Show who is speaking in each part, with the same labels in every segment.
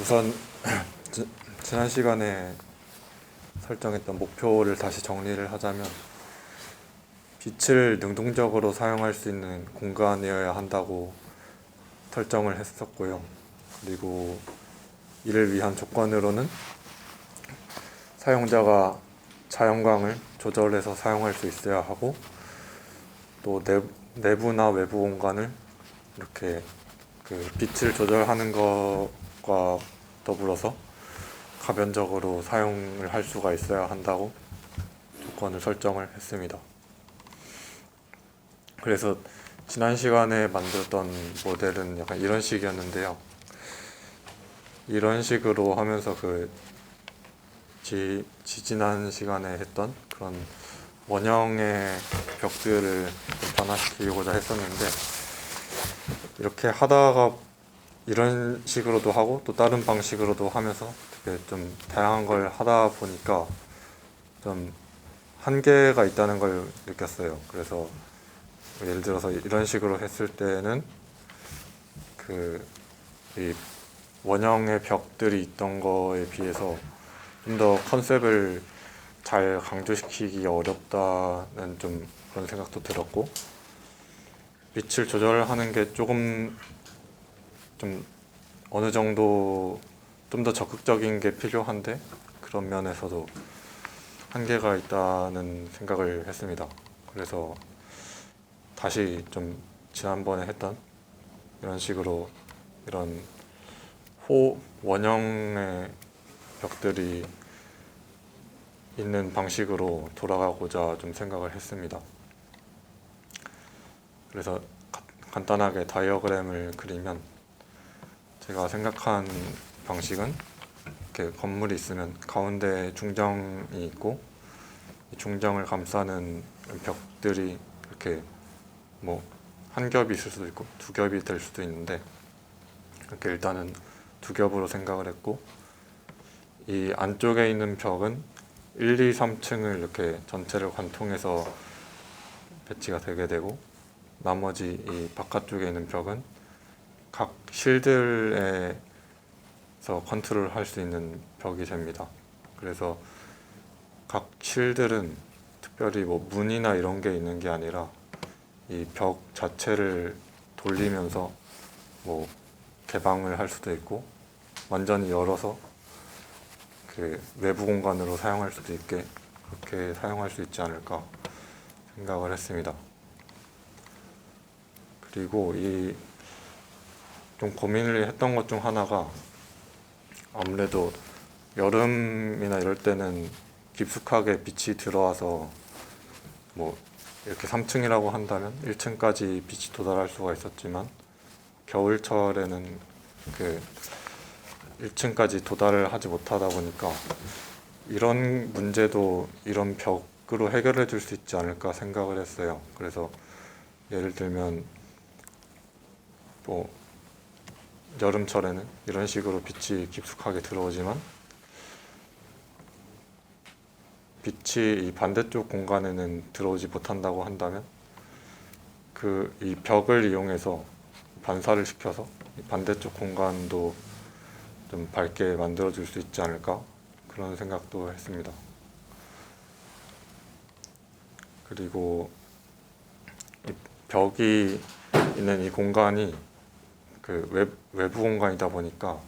Speaker 1: 우선 지난 시간에 설정했던 목표를 다시 정리를 하자면 빛을 능동적으로 사용할 수 있는 공간이어야 한다고 설정을 했었고요. 그리고 이를 위한 조건으로는 사용자가 자연광을 조절해서 사용할 수 있어야 하고, 또 내부나 외부 공간을 이렇게 빛을 조절하는 것과 더불어서 가변적으로 사용을 할 수가 있어야 한다고 조건을 설정을 했습니다. 그래서 지난 시간에 만들었던 모델은 약간 이런 식이었는데요. 이런 식으로 하면서 지난 시간에 했던 그런 원형의 벽들을 변화시키고자 했었는데, 이렇게 하다가 이런 식으로도 하고 또 다른 방식으로도 하면서 되게 좀 다양한 걸 하다 보니까 좀 한계가 있다는 걸 느꼈어요. 그래서 예를 들어서 이런 식으로 했을 때는 이 원형의 벽들이 있던 거에 비해서 좀 더 컨셉을 잘 강조시키기 어렵다는 좀 그런 생각도 들었고, 빛을 조절하는 게 조금 좀 어느 정도 좀 더 적극적인 게 필요한데, 그런 면에서도 한계가 있다는 생각을 했습니다. 그래서 다시 좀 지난번에 했던 이런 식으로 이런 원형의 벽들이 있는 방식으로 돌아가고자 좀 생각을 했습니다. 그래서 간단하게 다이어그램을 그리면, 제가 생각한 방식은 이렇게 건물이 있으면 가운데 중정이 있고, 이 중정을 감싸는 벽들이 이렇게 뭐 한 겹이 있을 수도 있고 두 겹이 될 수도 있는데, 이렇게 일단은 두 겹으로 생각을 했고, 이 안쪽에 있는 벽은 1, 2, 3층을 이렇게 전체를 관통해서 배치가 되게 되고, 나머지 이 바깥쪽에 있는 벽은 각 실들에서 컨트롤 할 수 있는 벽이 됩니다. 그래서 각 실들은 특별히 뭐 문이나 이런 게 있는 게 아니라 이 벽 자체를 돌리면서 뭐 개방을 할 수도 있고, 완전히 열어서 외부 공간으로 사용할 수도 있게, 그렇게 사용할 수 있지 않을까 생각을 했습니다. 그리고 이 좀 고민을 했던 것 중 하나가, 아무래도 여름이나 이럴 때는 깊숙하게 빛이 들어와서 뭐 이렇게 3층이라고 한다면 1층까지 빛이 도달할 수가 있었지만, 겨울철에는 1층까지 도달을 하지 못하다 보니까 이런 문제도 이런 벽으로 해결해 줄 수 있지 않을까 생각을 했어요. 그래서 예를 들면 뭐 여름철에는 이런 식으로 빛이 깊숙하게 들어오지만, 빛이 이 반대쪽 공간에는 들어오지 못한다고 한다면, 이 벽을 이용해서 반사를 시켜서 이 반대쪽 공간도 좀 밝게 만들어 줄 수 있지 않을까, 그런 생각도 했습니다. 그리고 이 벽이 있는 이 공간이 외부 공간이다 보니까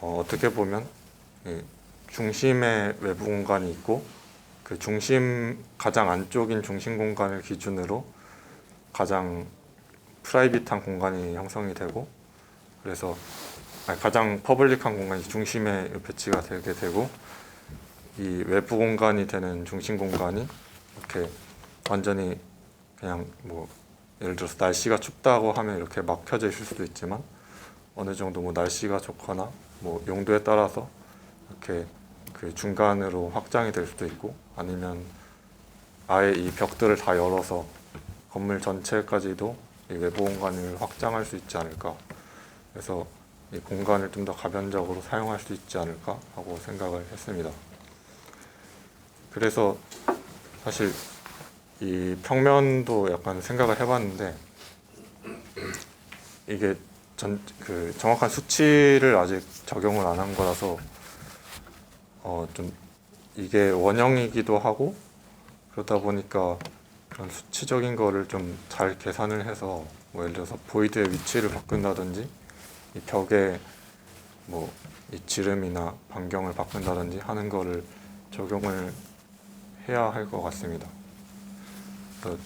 Speaker 1: 어떻게 보면 중심의 외부 공간이 있고, 그 중심 가장 안쪽인 중심 공간을 기준으로 가장 프라이빗한 공간이 형성이 되고, 그래서 가장 퍼블릭한 공간이 중심에 배치가 되게 되고, 이 외부 공간이 되는 중심 공간이 이렇게 완전히 그냥 뭐 예를 들어서 날씨가 춥다고 하면 이렇게 막혀져 있을 수도 있지만, 어느 정도 뭐 날씨가 좋거나 뭐 용도에 따라서 이렇게 중간으로 확장이 될 수도 있고, 아니면 아예 이 벽들을 다 열어서 건물 전체까지도 이 외부 공간을 확장할 수 있지 않을까, 그래서 이 공간을 좀 더 가변적으로 사용할 수 있지 않을까 하고 생각을 했습니다. 그래서 사실 이 평면도 약간 생각을 해봤는데, 이게 그 정확한 수치를 아직 적용을 안 한 거라서 좀 이게 원형이기도 하고 그러다 보니까 그런 수치적인 거를 좀 잘 계산을 해서 뭐 예를 들어서 보이드의 위치를 바꾼다든지 이 벽에 뭐 이 지름이나 반경을 바꾼다든지 하는 거를 적용을 해야 할 것 같습니다. 그래서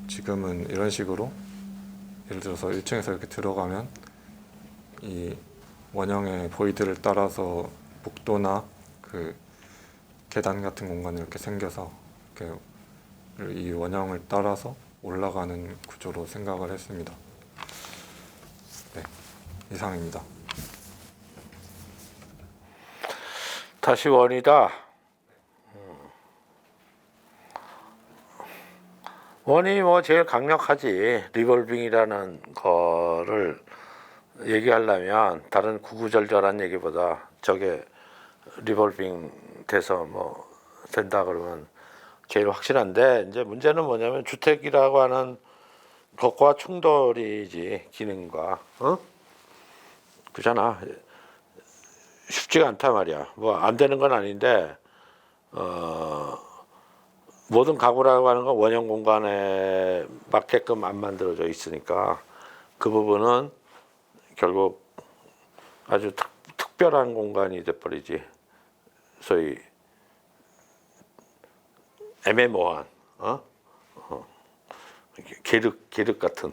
Speaker 1: 지금은 이런 식으로 예를 들어서 1층에서 이렇게 들어가면 이 원형의 보이드를 따라서 복도나 그 계단 같은 공간이 이렇게 생겨서 이렇게 이 원형을 따라서 올라가는 구조로 생각을 했습니다. 네, 이상입니다.
Speaker 2: 다시 원이다. 원이 뭐 제일 강력하지. 리볼빙이라는 거를 얘기하려면 다른 구구절절한 얘기보다 저게 리볼빙 돼서 뭐 된다 그러면 제일 확실한데, 이제 문제는 뭐냐면 주택이라고 하는 것과 충돌이지. 기능과 그잖아. 쉽지가 않단 말이야. 뭐 안 되는 건 아닌데 모든 가구라고 하는 건 원형 공간에 맞게끔 안 만들어져 있으니까 그 부분은 결국 아주 특별한 공간이 돼버리지. 소위 애매모호한 계륵 같은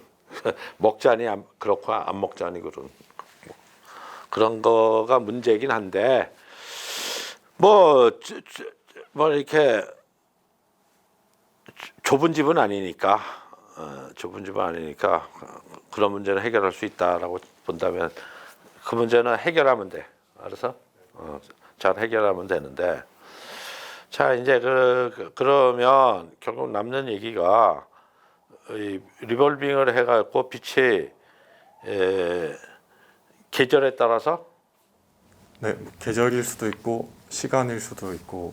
Speaker 2: 먹자니 그렇고 안 먹자니 그런 거가 문제긴 한데, 뭐 이렇게 좁은 집은 아니니까 그런 문제는 해결할 수 있다라고 본다면 그 문제는 해결하면 돼. 알아서 잘 해결하면 되는데, 자 이제 그러면 결국 남는 얘기가 이 리볼빙을 해갖고 빛이 계절에 따라서
Speaker 1: 네, 계절일 수도 있고 시간일 수도 있고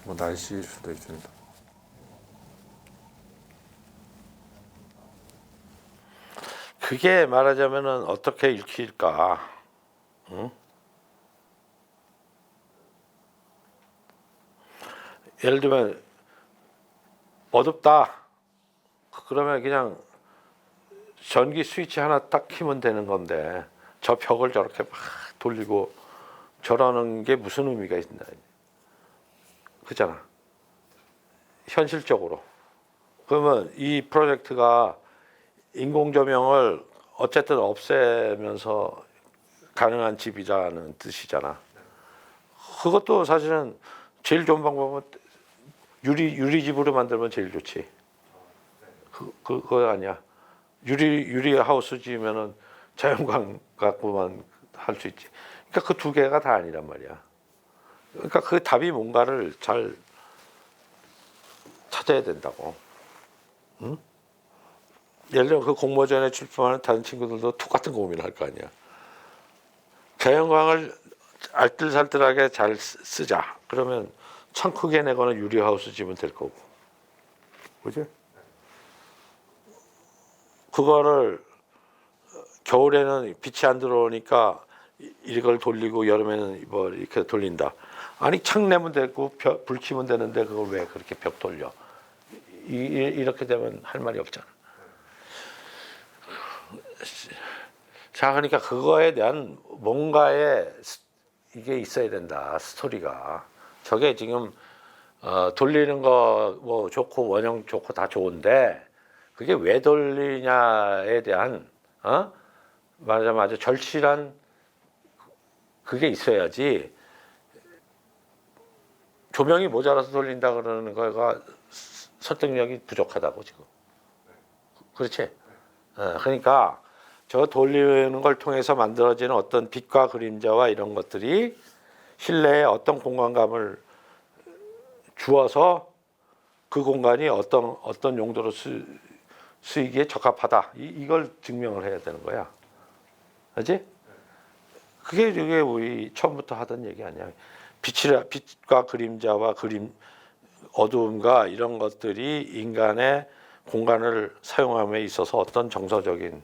Speaker 1: 뭐 날씨일 수도 있습니다.
Speaker 2: 그게 말하자면은 어떻게 읽힐까? 응? 예를 들면 어둡다. 그러면 그냥 전기 스위치 하나 딱 키면 되는 건데 저 벽을 저렇게 막 돌리고 저러는 게 무슨 의미가 있나? 그잖아. 현실적으로. 그러면 이 프로젝트가 인공 조명을 어쨌든 없애면서 가능한 집이라는 뜻이잖아. 그것도 사실은 제일 좋은 방법은 유리집으로 만들면 제일 좋지. 그거 아니야. 유리 하우스 지으면은 자연광 갖고만 할 수 있지. 그러니까 그 두 개가 다 아니란 말이야. 그러니까 그 답이 뭔가를 잘 찾아야 된다고. 응? 예를 들면 그 공모전에 출품하는 다른 친구들도 똑같은 고민을 할 거 아니야. 자연광을 알뜰살뜰하게 잘 쓰자. 그러면 참 크게 내거나 유리하우스 지으면 될 거고. 그지? 그거를 겨울에는 빛이 안 들어오니까 이걸 돌리고 여름에는 뭐 이렇게 돌린다. 아니 창 내면 되고 불 켜면 되는데 그걸 왜 그렇게 벽 돌려? 이렇게 되면 할 말이 없잖아. 자, 그러니까 그거에 대한 뭔가의 이게 있어야 된다. 스토리가. 저게 지금 돌리는 거 뭐 좋고 원형 좋고 다 좋은데 그게 왜 돌리냐에 대한 말하자면 아주 절실한 그게 있어야지. 조명이 모자라서 돌린다 그러는 거가 설득력이 부족하다고 지금. 그렇지? 그러니까 저 돌리는 걸 통해서 만들어지는 어떤 빛과 그림자와 이런 것들이 실내에 어떤 공간감을 주어서 그 공간이 어떤 용도로 쓰이기에 적합하다. 이걸 증명을 해야 되는 거야. 그렇지? 그게 우리 처음부터 하던 얘기 아니야. 빛과 그림자와 어두움과 이런 것들이 인간의 공간을 사용함에 있어서 어떤 정서적인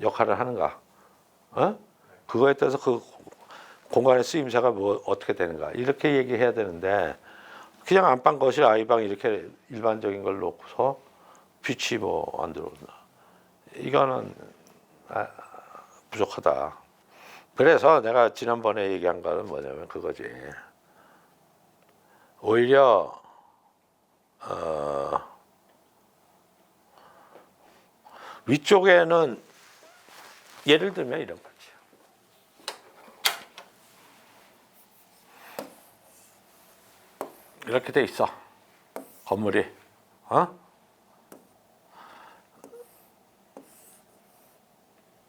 Speaker 2: 역할을 하는가? 어? 그거에 따라서 그 공간의 쓰임새가 뭐 어떻게 되는가? 이렇게 얘기해야 되는데 그냥 안방, 거실, 아이방 이렇게 일반적인 걸 놓고서 빛이 뭐 안 들어온다. 이거는 부족하다. 그래서 내가 지난번에 얘기한 거는 뭐냐면 그거지. 오히려 위쪽에는 예를 들면 이런 거지. 이렇게 돼 있어. 건물이.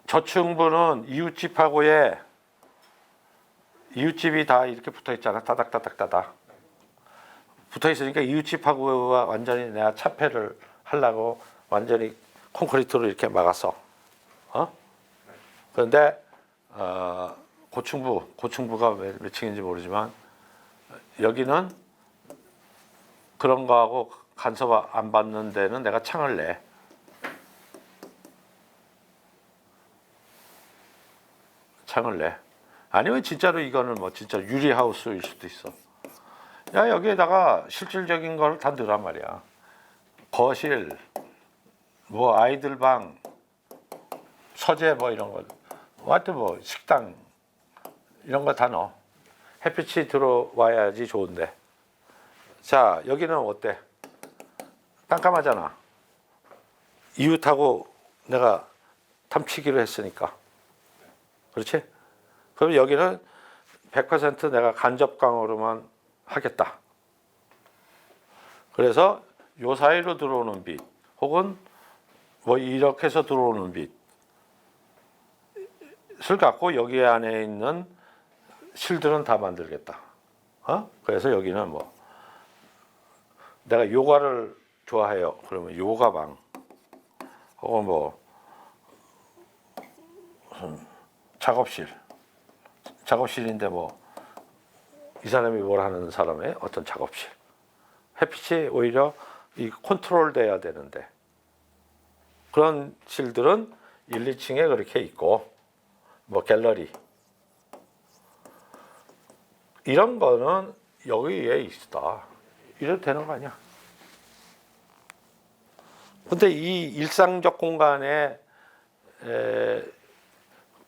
Speaker 2: 저층부는 이웃집이 다 이렇게 붙어 있잖아. 따닥따닥따닥. 붙어 있으니까 이웃집하고 완전히 내가 차폐를 하려고 완전히 콘크리트로 이렇게 막았어. 그런데 고층부가 몇 층인지 모르지만 여기는 그런 거하고 간섭 안 받는 데는 내가 창을 내. 아니면 진짜로 이거는 뭐 진짜 유리하우스일 수도 있어. 야, 여기에다가 실질적인 걸 다 넣으란 말이야. 거실, 뭐 아이들 방, 서재 뭐 이런 거, 하여튼 뭐 식당 이런 거 다 넣어. 햇빛이 들어와야지 좋은데. 자, 여기는 어때? 깜깜하잖아. 이웃하고 내가 탐치기로 했으니까. 그렇지? 그럼 여기는 100% 내가 간접광으로만 하겠다. 그래서 요 사이로 들어오는 빛, 혹은 뭐 이렇게 해서 들어오는 빛을 갖고 여기 안에 있는 실들은 다 만들겠다. 그래서 여기는 뭐 내가 요가를 좋아해요. 그러면 요가방, 혹은 뭐 작업실인데 뭐 이 사람이 뭘 하는 사람의 어떤 작업실. 햇빛이 오히려 이 컨트롤 돼야 되는데 그런 실들은 1, 2층에 그렇게 있고, 뭐 갤러리 이런 거는 여기에 있다. 이래도 되는 거 아니야? 근데 이 일상적 공간에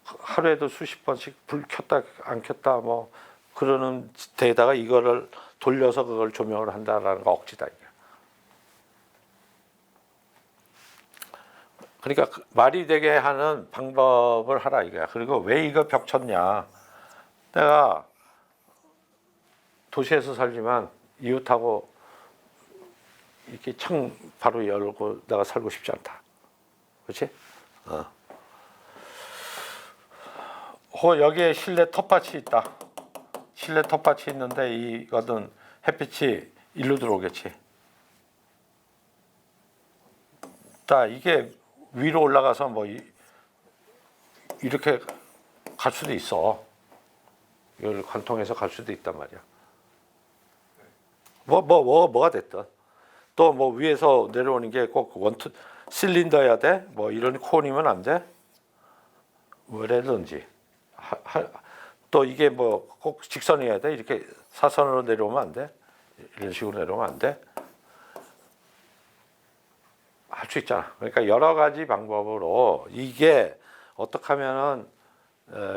Speaker 2: 하루에도 수십 번씩 불 켰다 안 켰다 뭐 그러는 데다가 이거를 돌려서 그걸 조명을 한다라는 거 억지다 이게. 그러니까 말이 되게 하는 방법을 하라 이거야. 그리고 왜 이거 벽 쳤냐? 내가 도시에서 살지만 이웃하고 이렇게 창 바로 열고 내가 살고 싶지 않다. 그렇지? 여기에 실내 텃밭이 있다. 실내 텃밭이 있는데 이거는 햇빛이 일로 들어오겠지. 자, 이게 위로 올라가서 뭐 이렇게 갈 수도 있어. 이걸 관통해서 갈 수도 있단 말이야. 뭐가 됐든. 또 뭐 위에서 내려오는 게 꼭 실린더야 돼? 뭐 이런 콘이면 안 돼? 뭐라든지. 또 이게 뭐 꼭 직선이어야 돼? 이렇게 사선으로 내려오면 안 돼? 이런 식으로 내려오면 안 돼? 할 수 있잖아. 그러니까 여러 가지 방법으로 이게 어떻게 하면은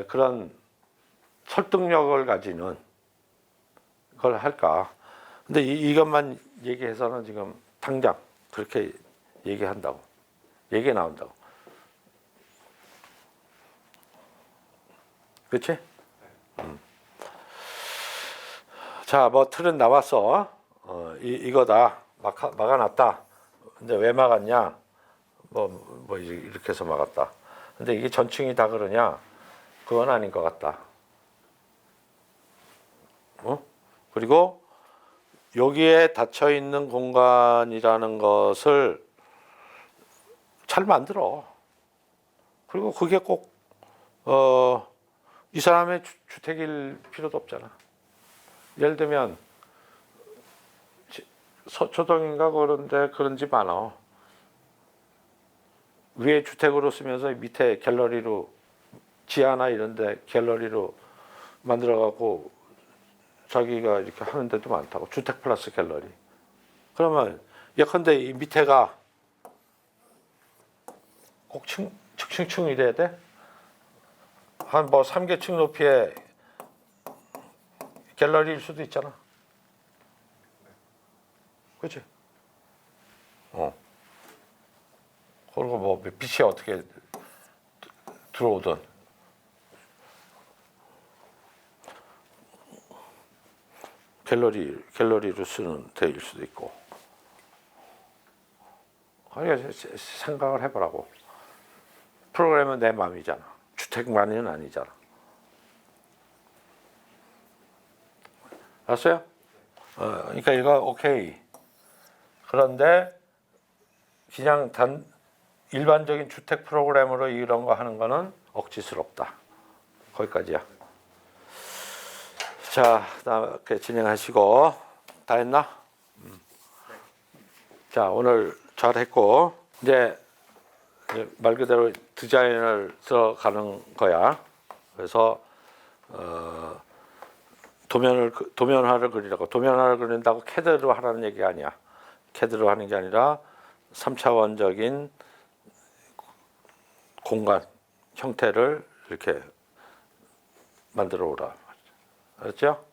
Speaker 2: 그런 설득력을 가지는 걸 할까? 근데 이것만 얘기해서는 지금 당장 그렇게 얘기 나온다고. 그렇지? 자, 뭐 틀은 나왔어. 이거다. 막아놨다. 근데 왜 막았냐? 뭐 이렇게 해서 막았다. 근데 이게 전층이 다 그러냐? 그건 아닌 것 같다. 그리고 여기에 닫혀 있는 공간이라는 것을 잘 만들어. 그리고 그게 꼭 이 사람의 주택일 필요도 없잖아. 예를 들면 서초동인가 그런데 그런 집 많아. 위에 주택으로 쓰면서 밑에 갤러리로 지하나 이런데 갤러리로 만들어 갖고 자기가 이렇게 하는 데도 많다고. 주택 플러스 갤러리. 그러면 예컨대 이 밑에가 꼭 층층층이 돼야 돼? 한 뭐 3개층 높이의 갤러리일 수도 있잖아. 그렇지? 그리고 뭐 빛이 어떻게 들어오든 갤러리로 쓰는 데일 수도 있고. 그러니까 생각을 해보라고. 프로그램은 내 마음이잖아. 주택만은 아니잖아. 알았어요? 그러니까 이거 오케이. 그런데 그냥 일반적인 주택 프로그램으로 이런 거 하는 거는 억지스럽다. 거기까지야. 자, 이렇게 진행하시고 다 했나? 자, 오늘 잘 했고 이제 말 그대로 디자인을 들어가는 거야. 그래서 도면화를 그리라고. 도면화를 그린다고 캐드로 하라는 얘기가 아니야. 캐드로 하는 게 아니라 3차원적인 공간 형태를 이렇게 만들어 오라. 알았죠?